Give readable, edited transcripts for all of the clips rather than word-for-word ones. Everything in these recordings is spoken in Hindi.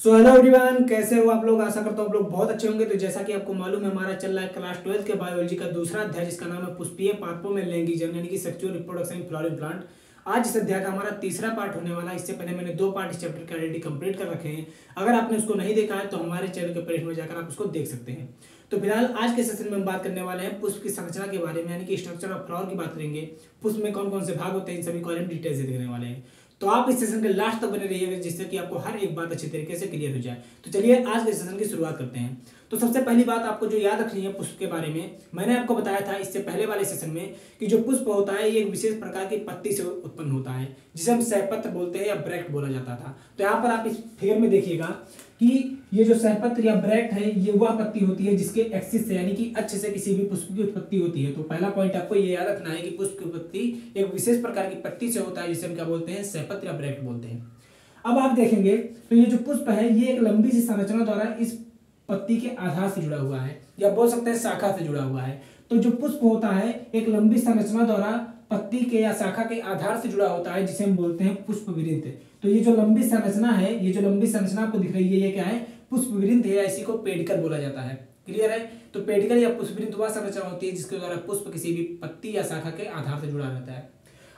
सो हेलो एवरीवन, कैसे हो आप लोग। आशा करता हूँ आप लोग बहुत अच्छे होंगे। तो जैसा कि आपको मालूम है, हमारा चल रहा है क्लास 12 के बायोलॉजी का दूसरा अध्याय, जिसका नाम है पुष्पीय पादपों में लैंगिक जनन यानी कि sexual reproduction in flowering plant. आज इस अध्याय का हमारा तीसरा पार्ट होने वाला है। इससे पहले मैंने 2 पार्ट इस चैप्टर के ऑलरेडी कंप्लीट कर रखे हैं। अगर आपने उसको नहीं देखा है तो हमारे चैनल के प्लेलिस्ट में जाकर आप उसको देख सकते हैं। तो फिलहाल आज के सेशन में हम बात करने वाले हैं पुष्प की संरचना के बारे में, यानी कि स्ट्रक्चर ऑफ फ्लावर की बात करेंगे। पुष्प में कौन कौन से भाग होते हैं, इन सभी को हम डिटेल से देखने वाले हैं। तो आप इस सेशन के लास्ट तक बने रहिएगा, जिससे कि आपको हर एक बात अच्छी तरीके से क्लियर हो जाए। तो चलिए आज के सेशन की शुरुआत करते हैं। तो सबसे पहली बात आपको जो याद रखनी है पुष्प के बारे में, मैंने आपको बताया था इससे पहले वाले सेशन में कि जो पुष्प होता है ये एक विशेष प्रकार की पत्ती से उत्पन्न होता है, जिसे हम सहपत्र बोलते हैं या ब्रैक्ट बोला जाता था। तो यहाँ पर आप इस फिगर में देखिएगा कि ये जो सहपत्र या ब्रैक्ट है, ये वह पत्ती होती है जिसके एक्सिस से यानी कि अक्ष से किसी भी पुष्प की उत्पत्ति होती है। तो पहला पॉइंट आपको ये याद रखना है कि पुष्प की उत्पत्ति एक विशेष प्रकार की पत्ती से होता है, जिसे हम क्या बोलते हैं, सहपत्र या ब्रैक्ट बोलते हैं। अब आप देखेंगे तो ये जो पुष्प है ये एक लंबी सी संरचना द्वारा इस पत्ती के आधार से जुड़ा हुआ है, या बोल सकते हैं शाखा से जुड़ा हुआ है। तो जो पुष्प होता है एक लंबी संरचना द्वारा पत्ती के या शाखा के आधार से जुड़ा होता है, जिसे हम बोलते हैं पुष्प विरिंत। तो ये जो लंबी संरचना है, ये जो लंबी संरचना आपको दिख रही है, ये क्या है, पुष्प विरिंत है, या इसी को पेडिकल बोला जाता है। क्लियर है। तो पेडिकल या पुष्प विरिंत वह संरचना होती है जिसके द्वारा पुष्प किसी भी पत्ती या शाखा के आधार से जुड़ा रहता है।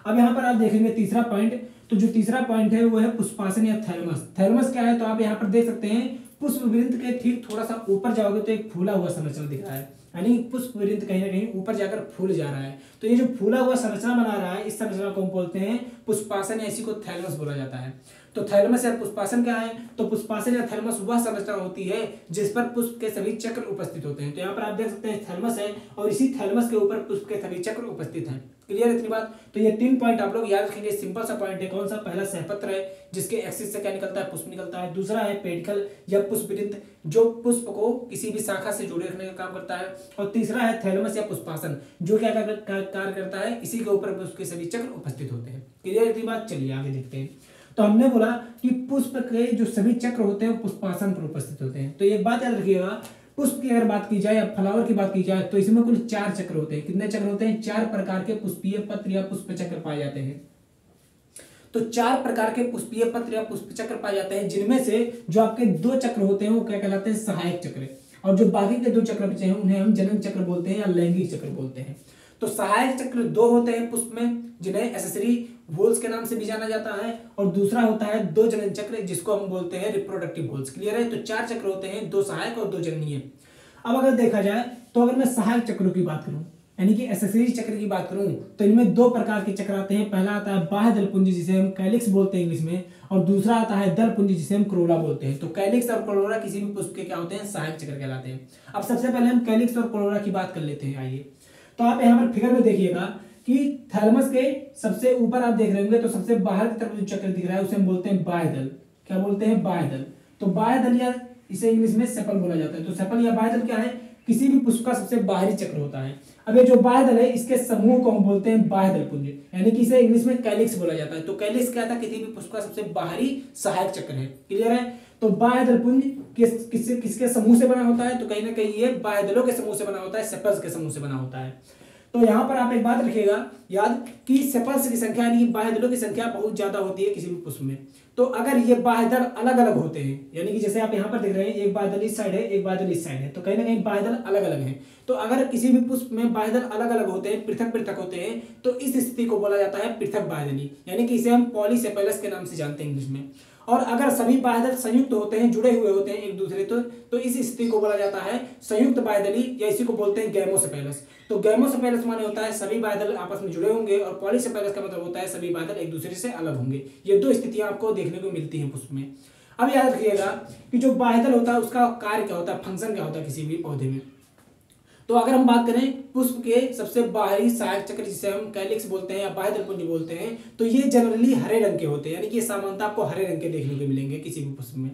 अब यहाँ पर आप देखेंगे तीसरा पॉइंट। तो जो तीसरा पॉइंट है वो है पुष्पासन या थैलमस। थैलमस क्या है, तो आप यहाँ पर देख सकते हैं पुष्प विरिंत के ठीक थोड़ा सा ऊपर जाओगे तो एक फूला हुआ संरचना दिख रहा है, यानी पुष्प विरिंत कहीं ना कहीं ऊपर जाकर फूल जा रहा है। तो ये जो फूला हुआ संरचना बना रहा है, इस संरचना को हम बोलते हैं पुष्पासन, या इसी को थैलमस बोला जाता है। तो थैलमस या पुष्पासन क्या है, तो पुष्पासन या थैलमस वह संरचना होती है जिस पर पुष्प के सभी चक्र उपस्थित होते हैं। तो यहाँ पर आप देख सकते हैं थैलमस है, और इसी थैलमस के ऊपर पुष्प के सभी चक्र उपस्थित हैं। क्लियर इतनी बात। तो ये 3 पॉइंट आप लोग याद रखेंगे। सिंपल सा पॉइंट है। कौन सा, पहला सहपत्र है जिसके एक्सिस से क्या निकलता है, पुष्प निकलता है। दूसरा है पेडिकल या पुष्प विरिंत, जो पुष्प को किसी भी शाखा से जोड़े रखने का काम करता है। और तीसरा है थैलमस या पुष्पासन, जो क्या कार्य करता है, इसी के ऊपर पुष्प के सभी चक्र उपस्थित होते हैं। क्लियर इतनी बात। चलिए आगे देखते हैं। तो हमने बोला कि पुष्प के जो सभी चक्र होते हैं वो पुष्पासन पर उपस्थित होते हैं। तो एक बात याद रखिएगा, पुष्प की अगर बात की जाए या फ्लावर की बात की जाए तो इसमें कुल 4 चक्र होते हैं। कितने चक्र होते हैं, 4 प्रकार के पुष्पीय पत्र या पुष्प चक्र पाए जाते हैं। तो 4 प्रकार के पुष्पीय पत्र या पुष्प चक्र पाए जाते हैं, जिनमें से जो आपके 2 चक्र होते हैं वो क्या कहलाते हैं, सहायक चक्र। और जो बाकी के 2 चक्र बचे हैं उन्हें हम जनन चक्र बोलते हैं या लैंगिक चक्र बोलते हैं। तो सहायक चक्र 2 होते हैं पुष्प में, जिन्हें एक्सेसरी वोल्स के नाम से भी जाना जाता है। और दूसरा होता है 2 जनन चक्र, जिसको हम बोलते हैं रिप्रोडक्टिव वोल्स। क्लियर है। तो 4 चक्र होते हैं, 2 सहायक और 2 जननीय। अब अगर देखा जाए तो अगर मैं सहायक चक्रों की बात करूं, यानी कि एक्सेसरी चक्र की बात करूं, तो इनमें 2 प्रकार के चक्र आते हैं। पहला आता है बाह्य दलपुंज, जिसे हम कैलिक्स बोलते हैं इंग्लिश में, और दूसरा आता है दलपुंज, जिसे हम क्रोला बोलते हैं। तो कैलिक्स और क्रोला किसी भी पुष्प के क्या होते हैं, सहायक चक्र कहलाते हैं। अब सबसे पहले हम कैलिक्स और क्रोला की बात कर लेते हैं। आइए, तो आप यहाँ पर फिगर में देखिएगा कि थैलमस के सबसे ऊपर आप देख रहे होंगे, तो सबसे बाहर की तरफ जो चक्र दिख रहा है उसे हम बोलते हैं बाह्य दल। क्या बोलते हैं, बाह्य दल। तो बाह्य दल या इसे इंग्लिश में सेपल बोला जाता है। तो सेपल या बाह्य दल क्या है, किसी भी पुष्प का सबसे बाहरी चक्र होता है। अब ये जो बाह्य दल है, इसके समूह को हम बोलते हैं बाह्य दल पुंज, यानी कि इसे इंग्लिश में कैलिक्स बोला जाता है। तो कैलिक्स क्या था, किसी भी पुष्प का सबसे बाहरी सहायक चक्र है। क्लियर है। तो बाह्य दल पुंज किसके समूह से बना होता है, तो कहीं ना कहीं ये बाह्य दलों के समूह से बना होता है, सेपल्स के समूह से बना होता है। तो यहाँ पर आप एक बात रखिएगा याद कि सेपल्स की संख्या यानी कि बाह्य दलों की संख्या बहुत ज्यादा होती है किसी भी पुष्प में। तो अगर ये बाह्य दल अलग अलग होते हैं, यानी कि जैसे आप यहाँ पर देख रहे हैं, एक बाह्य दल इस साइड है, एक बाह्य दल इस साइड है, तो कहीं ना कहीं बाह्य दल अलग अलग हैं। तो अगर किसी भी पुष्प में बाह्य दल अलग अलग होते हैं, पृथक पृथक होते हैं, तो इस स्थिति को बोला जाता है पृथक बाह्यदली, यानी कि इसे हम पॉलीसेपेलस के नाम से जानते हैं इंग्लिश में। और अगर सभी बाह्य दल संयुक्त होते हैं, जुड़े हुए होते हैं एक दूसरे तो इस स्थिति को बोला जाता है संयुक्त बाह्यदली, या इसी को बोलते हैं गैमोसेपेलस। तो गैमोसेपेलस माने होता है सभी बाह्य दल आपस में जुड़े होंगे, और पॉलीसेपेलस का मतलब होता है सभी बाह्य दल एक दूसरे से अलग होंगे। ये 2 स्थितियां आपको देखने को मिलती हैं पुष्प में। अब याद रखिएगा कि जो बाह्य दल होता है उसका कार्य क्या होता है, फंक्शन क्या होता है किसी भी पौधे में। तो अगर हम बात करें पुष्प के सबसे बाहरी सहायक चक्र, जिसे हम कैलिक्स बोलते हैं या बाह्य दलपुंज बोलते हैं, तो ये जनरली हरे रंग के होते हैं, यानी कि ये सामान्यतः आपको हरे रंग के देखने को मिलेंगे किसी भी पुष्प में।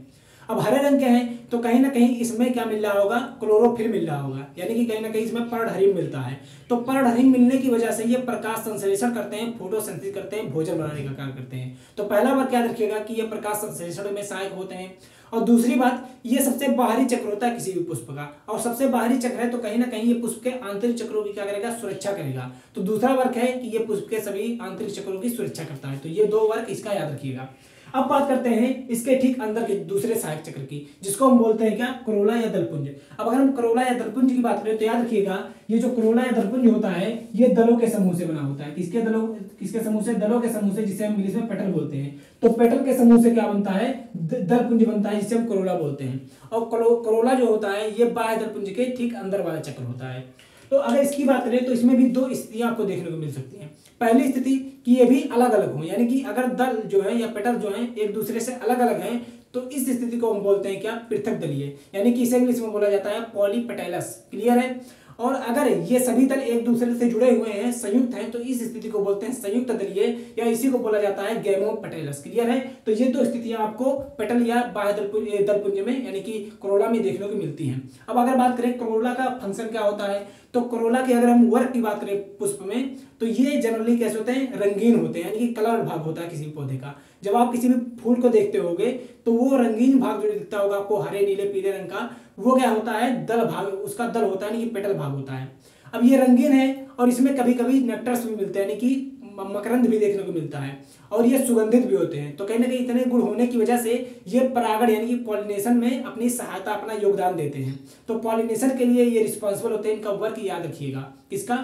अब हरे रंग के हैं तो कहीं ना कहीं इसमें क्या मिल रहा होगा, क्लोरोफिल मिल रहा होगा, यानी कि कहीं ना कहीं इसमें पर्णहरिम मिलता है। तो पर्णहरिम मिलने की वजह से ये प्रकाश संश्लेषण करते हैं, फोटोसिंथेसिस करते हैं, भोजन बनाने का कार्य करते हैं। तो पहला बात क्या रखिएगा कि ये प्रकाश संश्लेषण में सहायक होते हैं। और दूसरी बात, ये सबसे बाहरी चक्र होता है किसी भी पुष्प का, और सबसे बाहरी चक्र है तो कहीं ना कहीं ये पुष्प के आंतरिक चक्रों की क्या करेगा, सुरक्षा करेगा। तो दूसरा वर्ग है कि ये पुष्प के सभी आंतरिक चक्रों की सुरक्षा करता है। तो ये 2 वर्ग इसका याद रखिएगा। अब बात करते हैं इसके ठीक अंदर के दूसरे सहायक चक्र की, जिसको हम बोलते हैं क्या, करोला या दलपुंज। अब अगर हम करोला या दलपुंज की बात करें तो याद रखिएगा ये जो करोला या दलपुंज होता है ये दलों के समूह से बना होता है। किसके समूह से? दलों के समूह से, जिसे हम इंग्लिश में पेटल बोलते हैं। तो पेटल के समूह से क्या बनता है? दलपुंज बनता है, जिसे हम करोला बोलते हैं। और करोला जो होता है ये बाह्य दलपुंज के ठीक अंदर वाला चक्र होता है। तो अगर इसकी बात करें तो इसमें भी दो स्थितियां आपको देखने को मिल सकती हैं। पहली स्थिति कि ये भी अलग अलग हो, यानी कि अगर दल जो है या पेटल जो है एक दूसरे से अलग अलग हैं, तो इस स्थिति को हम बोलते हैं क्या, पृथक दलीय, यानी कि इसे इंग्लिश में बोला जाता है पॉलीपेटैलस। क्लियर है? और अगर ये सभी दल एक दूसरे से जुड़े हुए हैं, संयुक्त हैं, तो इस स्थिति को बोलते हैं संयुक्त दलीय, या इसी को बोला जाता है गैमोपेटैलस। क्लियर है? तो ये दो स्थितियां आपको पेटल या बाह्य दलपुंज में यानी कि करोला में देखने को मिलती हैं। अब अगर बात करें करोला का फंक्शन क्या होता है, तो करोला की अगर हम वर्ग की बात करें पुष्प में, तो ये जनरली कैसे होते हैं, रंगीन होते हैं, यानी कि कलर भाग होता है किसी पौधे का। जब आप किसी भी फूल को देखते होगे तो वो रंगीन भाग जो दिखता होगा आपको हरे नीले पीले रंग का, वो क्या होता है, दल भाग, उसका दल होता है, यानी कि पेटल भाग होता है। अब ये रंगीन है और इसमें कभी कभी नेक्टर्स भी मिलते हैं, यानी कि मकरंद भी देखने को मिलता है, और ये सुगंधित भी होते हैं। तो कहीं ना कहीं इतने गुण होने की वजह से ये परागण यानी कि पॉलिनेशन में अपनी सहायता, अपना योगदान देते हैं। तो पॉलिनेशन के लिए ये रिस्पॉन्सिबल होते हैं। इनका वर्क याद रखिएगा, किसका,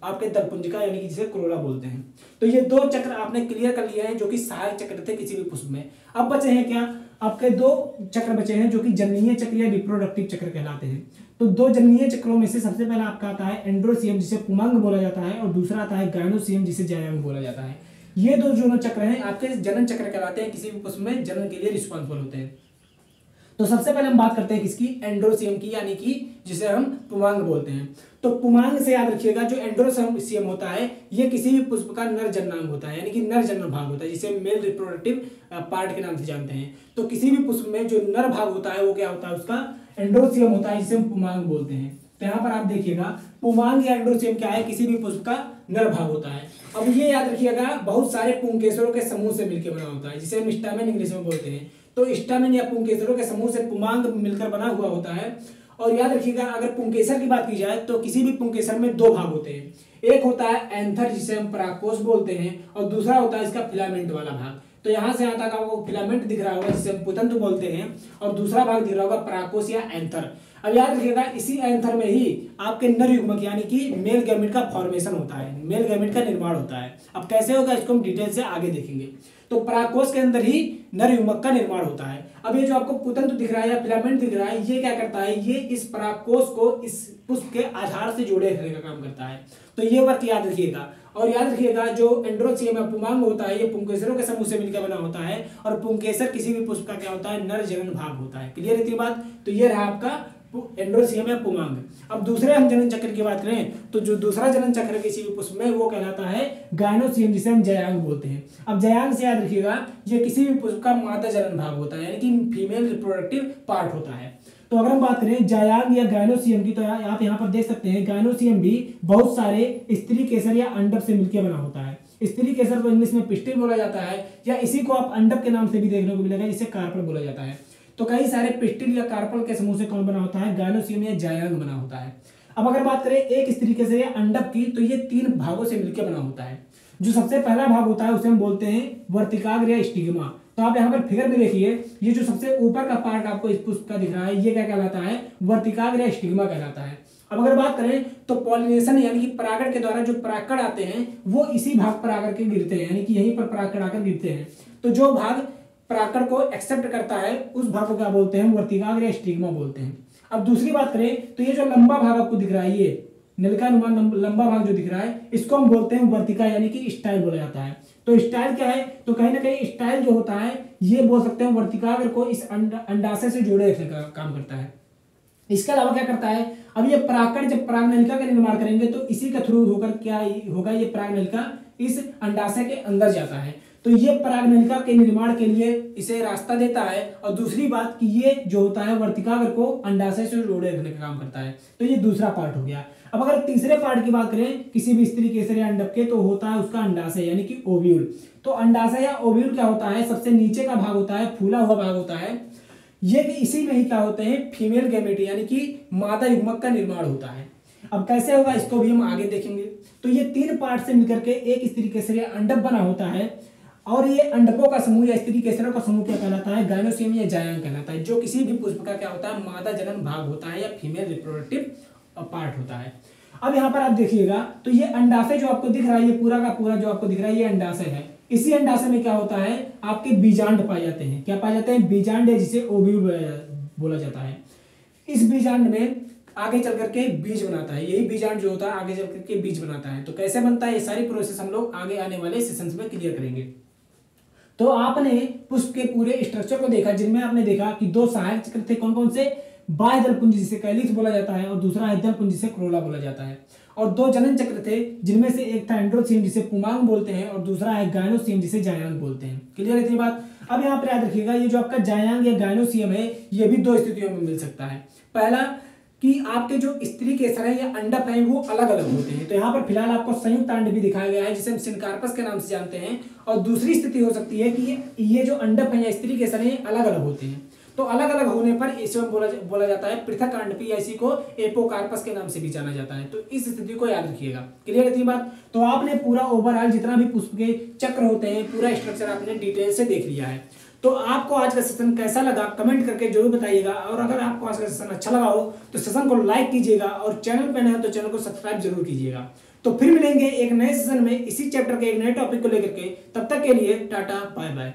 आपके दलपुंज का, यानी कि जिसे करोला बोलते हैं। तो ये दो चक्र आपने क्लियर कर लिए हैं जो कि सहायक चक्र थे किसी भी पुष्प में। अब बचे हैं क्या, आपके दो चक्र बचे हैं जो कि जननीय चक्र या रिप्रोडक्टिव चक्र कहलाते हैं। तो दो जननीय चक्रों में से सबसे पहला आपका आता है एंड्रोसियम, जिसे पुमांग बोला जाता है, और दूसरा आता है गायनोसियम, जिसे जायांग बोला जाता है। ये दो जो चक्र हैं आपके जनन चक्र कहलाते हैं, किसी भी पुष्प में जनन के लिए रिस्पॉन्सिबल होते हैं। तो सबसे पहले हम बात करते हैं किसकी, एंड्रोसियम की, यानी कि जिसे हम पुमांग बोलते हैं। तो पुमांग से याद रखिएगा जो एंड्रोसियम होता है ये किसी भी पुष्प का नर जननांग होता है, यानी कि नर जनन भाग होता है, जिसे मेल रिप्रोडक्टिव पार्ट के नाम से जानते हैं। तो किसी भी पुष्प में जो नर भाग होता है वो क्या होता है, उसका एंड्रोसियम होता है, जिसे हम पुमांग बोलते हैं। तो यहाँ पर आप देखिएगा पुमांग या एंड्रोसियम क्या है, किसी भी पुष्प का नर भाग होता है। अब ये याद रखिएगा बहुत सारे पुंकेसरों के समूह से मिलकर बना होता है, जिसे हम स्टामेन इंग्लिश में बोलते हैं। तो स्टामेन या पुंकेसरों के समूह से पुमांग मिलकर बना हुआ होता है। और याद रखिएगा अगर पुंकेसर की बात की जाए तो किसी भी पुंकेसर में दो भाग होते हैं। एक होता है एंथर, जिसे हम परागकोश बोलते हैं, और दूसरा होता है इसका फिलामेंट वाला भाग। तो यहाँ से यहाँ तक आपको फिलामेंट दिख रहा होगा, जिसे हम पुतंतु बोलते हैं, और दूसरा भाग दिख रहा होगा परागकोश या एंथर। अब याद रखिएगा इसी एंथर में ही आपके नर युग्मक यानी कि मेल गैमेट का फॉर्मेशन होता है, मेल गैमेट का निर्माण होता है। अब कैसे होगा इसको हम डिटेल से आगे देखेंगे। तो परागकोश के अंदर ही नर युग्मक का निर्माण होता है। अब ये जो आपको पुतंतु दिख रहा है या फिलामेंट दिख रहा है, ये क्या करता है, ये इस परागकोश को इस पुष्प के आधार से जोड़े रखने का काम करता है। तो ये वर्क याद रखिएगा। और याद रखिएगा जो एंड्रोसियम या पुमांग होता है ये पुंकेसरों के समूह से मिलकर बना होता है, और पुंकेसर किसी भी पुष्प का क्या होता है, नर जनन भाग होता है। क्लियर है इतनी बात? तो ये रहा आपका एंड्रोसियम या पुमांग। अब दूसरे हम जनन चक्र की बात करें तो जो दूसरा जनन चक्र किसी भी पुष्प में वो कहलाता है गायनोसियम, जिसे हम जायांग बोलते हैं। अब जायांग से याद रखिएगा ये किसी भी पुष्प का मादा जनन भाग होता है, यानी कि फीमेल रिप्रोडक्टिव पार्ट होता है। तो अगर हम बात करें जायांग या गायनोसियम की, तो आप यहाँ पर देख सकते हैं गायनोसियम भी बहुत सारे स्त्री केसर या अंडक से मिलकर बना होता है। स्त्री केसर को इंग्लिश में पिस्टिल बोला जाता है, या इसी को आप अंडक के नाम से भी देखने को मिलेगा, जिसे कार्पल बोला जाता है। तो कई सारे पिस्टिल या कार्पल के समूह से कौन बना होता है, गायनोसियम या जायांग बना होता है। अब अगर बात करें एक स्त्री केसर या अंडक की, तो ये तीन भागों से मिलकर बना होता है। जो सबसे पहला भाग होता है उसे हम बोलते हैं वर्तिकाग्र या स्टिग्मा। तो आप यहाँ पर फिगर में देखिए, ये जो सबसे ऊपर का पार्ट आपको इस पुष्प का दिख रहा है ये क्या कहलाता है, वर्तिकाग्र या स्टिग्मा कहलाता है। अब अगर बात करें तो पॉलिनेशन यानी कि परागण के द्वारा जो परागकण आते हैं वो इसी भाग पर आकर के गिरते हैं, यानी कि यहीं पर परागकण आकर गिरते हैं। तो जो भाग परागकण को एक्सेप्ट करता है उस भाग को क्या बोलते हैं, वर्तिकाग्र या स्टिग्मा बोलते हैं। अब दूसरी बात करें तो ये जो लंबा भाग आपको दिख रहा है, ये नलिकानुमान लंबा भाग जो दिख रहा है, इसको हम बोलते हैं वर्तिका, यानी कि स्टाइल बोला जाता है। तो स्टाइल क्या है, तो कहीं ना कहीं स्टाइल जो होता है ये बोल सकते हैं वर्तिकाग्र को इस अंडाशय से जोड़े रखने का काम करता है। इसके अलावा क्या करता है, अब ये परागकण जब परागनलिका का निर्माण करेंगे तो इसी के थ्रू होकर क्या होगा, ये परागनलिका इस अंडाशय के अंदर जाता है। तो ये परागनलिका के निर्माण के लिए इसे रास्ता देता है, और दूसरी बात कि ये जो होता है वर्तिकाग्र को अंडाशय से जोड़े रखने का काम करता है। तो ये दूसरा पार्ट हो गया। अब अगर तीसरे पार्ट की बात करें किसी भी स्त्री केसर या अंडक के, तो होता है उसका अंडाशय यानी कि ओव्यूल। तो अंडाशय या ओव्यूल क्या होता है, सबसे नीचे का भाग होता है, फूला हुआ भाग होता है। ये भी इसी में ही क्या होते हैं, फीमेल गैमेट यानी कि मादा युग्मक का निर्माण होता है। अब कैसे होगा इसको भी हम आगे देखेंगे। तो ये तीन पार्ट से मिलकर के एक स्त्री केसर या अंडक बना होता है, और ये अंडकों का समूह या स्त्री केसरों का समूह क्या कहलाता है? गायनोसियम या जायांग कहलाता है, जो किसी भी पुष्प का क्या होता है? मादा जनन भाग होता है या फीमेल रिप्रोडक्टिव पार्ट होता है। अब यहाँ पर आप देखिएगा तो ये अंडाशय जो आपको दिख रहा है, ये पूरा का पूरा जो आपको दिख रहा है ये अंडाशय है। इसी अंडाशय में क्या होता है? आपके बीजांड पाए जाते हैं। क्या पाए जाते हैं? बीजांड, जिसे ओव्यूल बोला जाता है। इस बीजांड में आगे चल करके बीज बनाता है, यही बीजांड जो होता है आगे चल करके बीज बनाता है। तो कैसे बनता है, ये सारी प्रोसेस हम लोग आगे आने वाले सेशंस में क्लियर करेंगे। तो आपने पुष्प के पूरे स्ट्रक्चर को देखा, जिनमें आपने देखा कि दो सहायक चक्र थे, कौन कौन से? बाह्य दल पुंज जिसे कैलिक्स बोला जाता है, और दूसरा है दल पुंज जिसे क्रोला बोला जाता है। और दो जनन चक्र थे, जिनमें से एक था एंड्रोसियम जिसे पुमांग बोलते हैं, और दूसरा है गायनोसियम जिसे जायांग बोलते हैं। क्लियर है इतनी बात? अब यहाँ पर याद रखिएगा, ये जो आपका जायांग या गायनोसियम है, ये भी दो स्थितियों में मिल सकता है। पहला कि आपके जो स्त्री केसर है या अंडक है वो अलग अलग होते हैं। तो यहाँ पर फिलहाल आपको संयुक्त अंड भी दिखाया गया है, जिसे हम सिनकार्पस के नाम से जानते हैं। और दूसरी स्थिति हो सकती है कि ये जो अंडक है या स्त्री केसर है अलग अलग होते हैं। तो अलग अलग होने पर इसे बोला जाता है पृथक अंडपी, या इसी को एपोकार्पस के नाम से भी जाना जाता है। तो इस स्थिति को याद रखिएगा। क्लियर है इतनी बात? तो आपने पूरा ओवरऑल जितना भी पुष्प के चक्र होते हैं, पूरा स्ट्रक्चर आपने डिटेल से देख लिया है। तो आपको आज का सेशन कैसा लगा कमेंट करके जरूर बताइएगा। और अगर आपको आज का सेशन अच्छा लगा हो तो सेशन को लाइक कीजिएगा, और चैनल पे नए हो तो चैनल को सब्सक्राइब जरूर कीजिएगा। तो फिर मिलेंगे एक नए सेशन में इसी चैप्टर के एक नए टॉपिक को लेकर के। तब तक के लिए टाटा बाय बाय।